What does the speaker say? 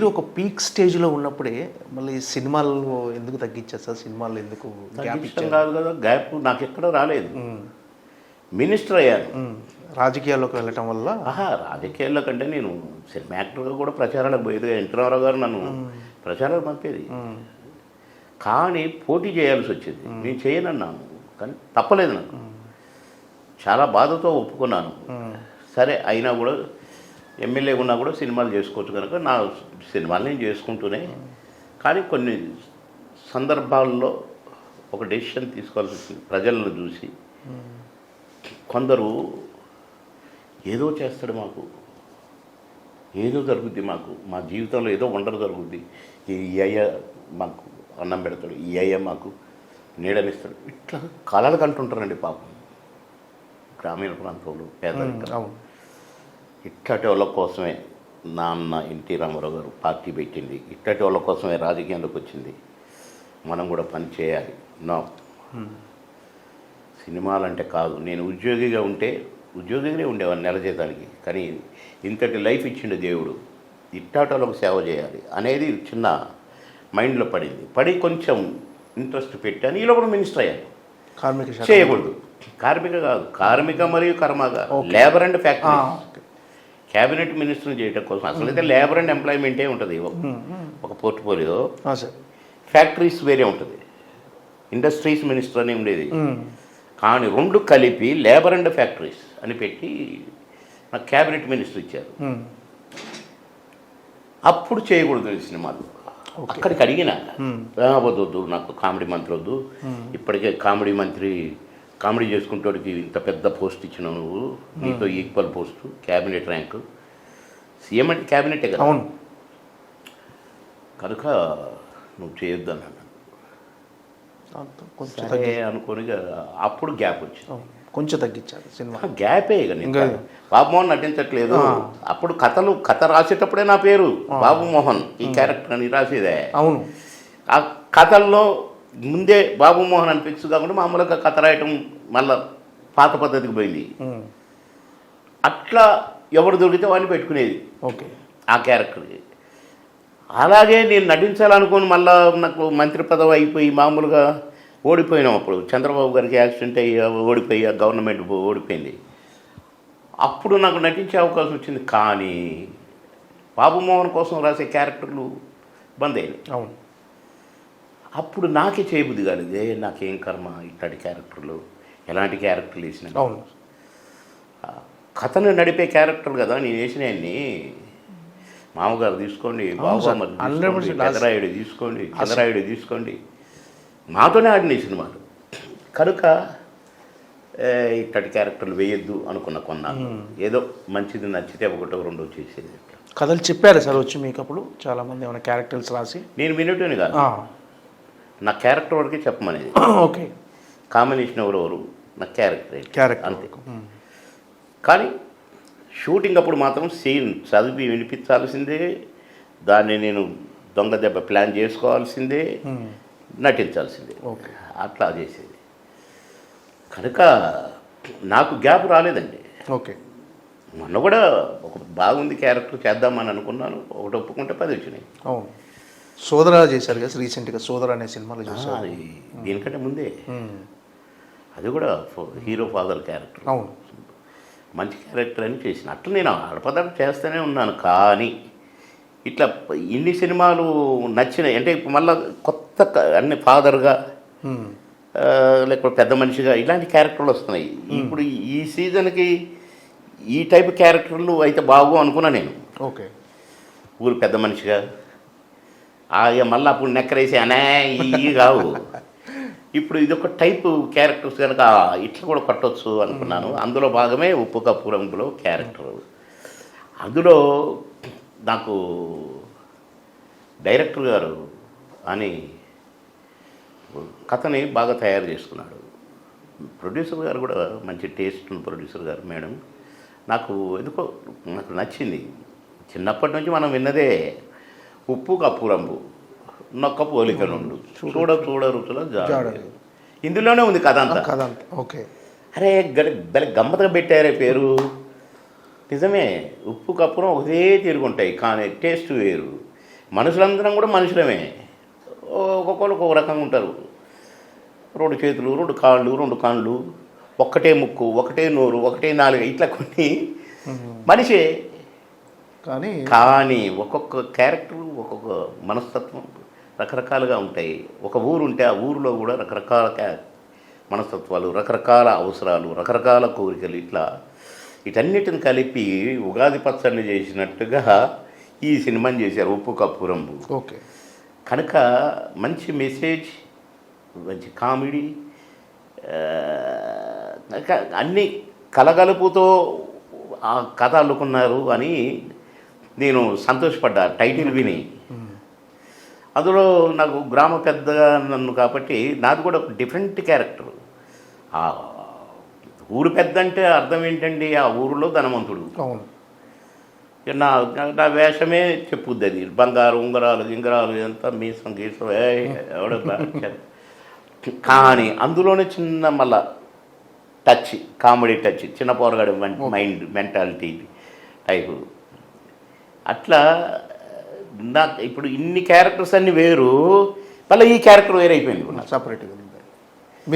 మీరు ఒక పీక్ స్టేజ్లో ఉన్నప్పుడే మళ్ళీ సినిమాల్లో ఎందుకు తగ్గించారు సార్? సినిమాల్లో ఎందుకు గ్యాప్ ఇష్టం కాదు కదా, గ్యాప్ నాకు ఎక్కడ రాలేదు. మినిస్టర్ అయ్యాను. రాజకీయాల్లోకి వెళ్ళటం వల్ల రాజకీయాల్లో కంటే నేను సినిమా యాక్టర్గా కూడా ప్రచారాలకు పోయేది. ఎన్టీ రామారావు గారు నన్ను ప్రచారాలకు పంపేది. కానీ పోటీ చేయాల్సి వచ్చేది. నేను చేయనన్నాను, కానీ తప్పలేదు నాకు. చాలా బాధతో ఒప్పుకున్నాను. సరే అయినా కూడా ఎమ్మెల్యే ఉన్నా కూడా సినిమాలు చేసుకోవచ్చు కనుక నా సినిమాలు నేను చేసుకుంటూనే, కానీ కొన్ని సందర్భాల్లో ఒక డెసిషన్ తీసుకోవాల్సి వచ్చింది. ప్రజలను చూసి కొందరు ఏదో చేస్తాడు, మాకు ఏదో జరుగుద్ది, మాకు మా జీవితంలో ఏదో వండర్ జరుగుద్ది, ఈ అయ్య మాకు అన్నం పెడతాడు, ఈ అయ్య మాకు నీడనిస్తాడు, ఇట్లా కళలు కంటుంటారండి పాపం గ్రామీణ ప్రాంతంలో పేదరికం. ఇట్లాంటి వాళ్ళ కోసమే నాన్న ఎన్టీ రామారావు గారు పార్టీ పెట్టింది. ఇట్లాంటి వాళ్ళ కోసమే రాజకీయంలోకి వచ్చింది. మనం కూడా పని చేయాలి. నో, సినిమాలంటే కాదు. నేను ఉద్యోగిగా ఉంటే ఉద్యోగిగానే ఉండేవాడిని నెల జీతానికి, కానీ ఇంతటి లైఫ్ ఇచ్చిండు దేవుడు, ఇట్లాంటి వాళ్ళకు సేవ చేయాలి అనేది చిన్న మైండ్లో పడి కొంచెం ఇంట్రెస్ట్ పెట్టాను. ఈలో కూడా మినిస్టర్ అయ్యాను. కార్మిక చేయకూడదు, కార్మిక కాదు, కార్మిక మరియు కర్మగా, లేబర్ అండ్ ఫ్యాక్టరీ. క్యాబినెట్ మినిస్టర్ని చేయడం కోసం అసలు అయితే లేబర్ అండ్ ఎంప్లాయ్మెంటే ఉంటుంది ఒక పోర్ట్ఫోలియో. ఫ్యాక్టరీస్ వేరే ఉంటుంది, ఇండస్ట్రీస్ మినిస్టర్ అని ఉండేది. కానీ రెండు కలిపి లేబర్ అండ్ ఫ్యాక్టరీస్ అని పెట్టి నాకు క్యాబినెట్ మినిస్టర్ ఇచ్చారు. అప్పుడు చేయకూడదు సినిమాలు. అక్కడికి అడిగిన వద్దు, నాకు కామెడీ మంత్రి వద్దు, ఇప్పటికే కామెడీ చేసుకుంటాడికి ఇంత పెద్ద పోస్ట్ ఇచ్చినావు నువ్వు, నీతో equal post, cabinet rank, CM అంటే క్యాబినెటే కదా, కనుక నువ్వు చేయొద్దు అన్నాడు. సరే అనుకోని అప్పుడు గ్యాప్ వచ్చింది. కొంచెం తగ్గించారు సినిమా. గ్యాపే ఇక బాబుమోహన్ నటించట్లేదు. అప్పుడు కథ రాసేటప్పుడే నా పేరు బాబుమోహన్, ఈ క్యారెక్టర్ అని రాసేదే. అవును, ఆ కథల్లో ముందే బాబుమోహన్ అని ఫిక్స్ కాకుండా మామూలుగా కథ రాయటం మళ్ళా పాత పద్ధతికి పోయింది. అట్లా ఎవరు దొరికితే వాడిని పెట్టుకునేది ఓకే ఆ క్యారెక్టర్కి. అలాగే నేను నటించాలనుకుని మళ్ళా నాకు మంత్రి పదవి అయిపోయి మామూలుగా ఓడిపోయినాం. అప్పుడు చంద్రబాబు గారికి యాక్సిడెంట్ అయ్యి ఓడిపోయి గవర్నమెంట్ ఓడిపోయింది. అప్పుడు నాకు నటించే అవకాశం వచ్చింది. కానీ బాబుమోహన్ కోసం రాసే క్యారెక్టర్లు బంద్ అయినాయి. అవును, అప్పుడు నాకే చేయబుద్ధి కాలేదు. నాకేం కర్మ ఇట్లాంటి క్యారెక్టర్లు, ఎలాంటి క్యారెక్టర్లు వేసిన. అవును, కథను నడిపే క్యారెక్టర్ కదా నేను వేసినవన్నీ. మామగారు తీసుకోండి, బాబు చంద్రాయుడు తీసుకోండి, చంద్రాయుడు తీసుకోండి, మాతోనే ఆడినాయి సినిమాలు. కనుక ఇట్లాంటి క్యారెక్టర్లు వేయొద్దు అనుకున్న కొన్నాను. ఏదో మంచిది నచ్చితే ఒకటో రెండో చేసేది. కథలు చెప్పారు సార్ వచ్చి మీకు అప్పుడు చాలామంది ఏమైనా క్యారెక్టర్స్ రాసి? నేను వినటోని కాదు, నా క్యారెక్టర్ వరకే చెప్పమనేది. ఓకే, కాంబినేషన్ ఎవరెవరు, నా క్యారెక్టర్ అంతే. కానీ షూటింగ్ అప్పుడు మాత్రం సీన్ చదివి వినిపించాల్సిందే, దాన్ని నేను దొంగ దెబ్బ ప్లాన్ చేసుకోవాల్సిందే, నటించాల్సిందే. ఓకే, అట్లా చేసేది. కనుక నాకు గ్యాప్ రాలేదండి. ఓకే, మొన్న కూడా ఒక బాగుంది క్యారెక్టర్ చేద్దామని అనుకున్నాను, ఒకటి ఒప్పుకుంటే 10 వచ్చినాయి. అవును, సోదర చేశారు కదా రీసెంట్గా, సోదర అనే సినిమాలో చూసారు. దీనికంటే ముందే అది కూడా హీరో ఫాదర్ క్యారెక్టర్. అవును, మంచి క్యారెక్టర్ అని చేసిన. అట్లా నేను ఆడపదాలు చేస్తూనే ఉన్నాను. కానీ ఇట్లా ఇన్ని సినిమాలు నచ్చినాయి అంటే మళ్ళీ కొత్త అన్ని ఫాదర్గా లేకపోతే పెద్ద మనిషిగా ఇలాంటి క్యారెక్టర్లు వస్తున్నాయి. ఇప్పుడు ఈ సీజన్కి ఈ టైప్ క్యారెక్టర్లు అయితే బాగు అనుకున్నా నేను. ఓకే, ఊరు పెద్ద మనిషిగా మళ్ళీ అప్పుడు నెక్కరేసి అనే ఇవి కావు. ఇప్పుడు ఇదొక టైపు క్యారెక్టర్స్ కనుక ఇట్లా కూడా కొట్టవచ్చు అనుకున్నాను. అందులో భాగమే ఉప్పు కప్పురంలో క్యారెక్టర్. అందులో నాకు డైరెక్టర్ గారు అని కథని బాగా తయారు చేసుకున్నాడు. ప్రొడ్యూసర్ గారు కూడా మంచి టేస్ట్ ఉన్న ప్రొడ్యూసర్ గారు మేడం. నాకు ఎందుకో నాకు నచ్చింది. చిన్నప్పటి నుంచి మనం విన్నదే ఉప్పు కప్పురంబు నొక్క పోలిక నుండు చూడ రుచుల జాడ. ఇందులోనే ఉంది కథ అంతా. ఓకే, అరే దానికి గమ్మత్తుగా పెట్టారే పేరు. నిజమే, ఉప్పు కప్పురం ఒకటే తిరుగుంటాయి కానీ టేస్ట్ వేరు. మనుషులందరం కూడా మనుషులమే. ఒక్కొక్కరు ఒక్కొక్క రకంగా ఉంటారు. 2 చేతులు, 2 కాళ్ళు, 2 కళ్ళు, ఒక్కటే ముక్కు, ఒకటే నోరు, ఒకటే నాలుక, ఇట్లా కొన్ని మనిషే. కానీ ఒక్కొక్క క్యారెక్టర్, ఒక్కొక్క మనస్తత్వం రకరకాలుగా ఉంటాయి. ఒక ఊరు ఉంటే ఆ ఊరిలో కూడా రకరకాల మనస్తత్వాలు, రకరకాల అవసరాలు, రకరకాల కోరికలు, ఇట్లా వీటన్నిటిని కలిపి ఉగాది పచ్చడిని చేసినట్టుగా ఈ సినిమాని చేశారు, ఉప్పు కప్పు రంబు. ఓకే. కనుక మంచి మెసేజ్, మంచి కామెడీ, అన్నీ కలగలుపుతో ఆ కథ అల్లుకున్నారు అని నేను సంతోషపడ్డా టైటిల్ విని. అందులో నాకు గ్రామ పెద్దగా నన్ను కాబట్టి నాది కూడా ఒక డిఫరెంట్ క్యారెక్టర్. ఆ ఊరు పెద్ద అంటే అర్థం ఏంటండి, ఆ ఊరిలో ధనవంతుడు. నా నా వేషమే చెప్పుద్ది అది. బంగారు ఉంగరాలు గింగరాలు ఎంత మీసం గీసం ఎవడ. కానీ అందులోనే చిన్న మళ్ళా టచ్, కామెడీ టచ్, చిన్న పోరగాడు మైండ్ మెంటాలిటీ టైపు. అట్లా నాకు ఇప్పుడు ఇన్ని క్యారెక్టర్స్ అన్నీ వేరు, మళ్ళీ ఈ క్యారెక్టర్ వేరైపోయింది సపరేట్గా.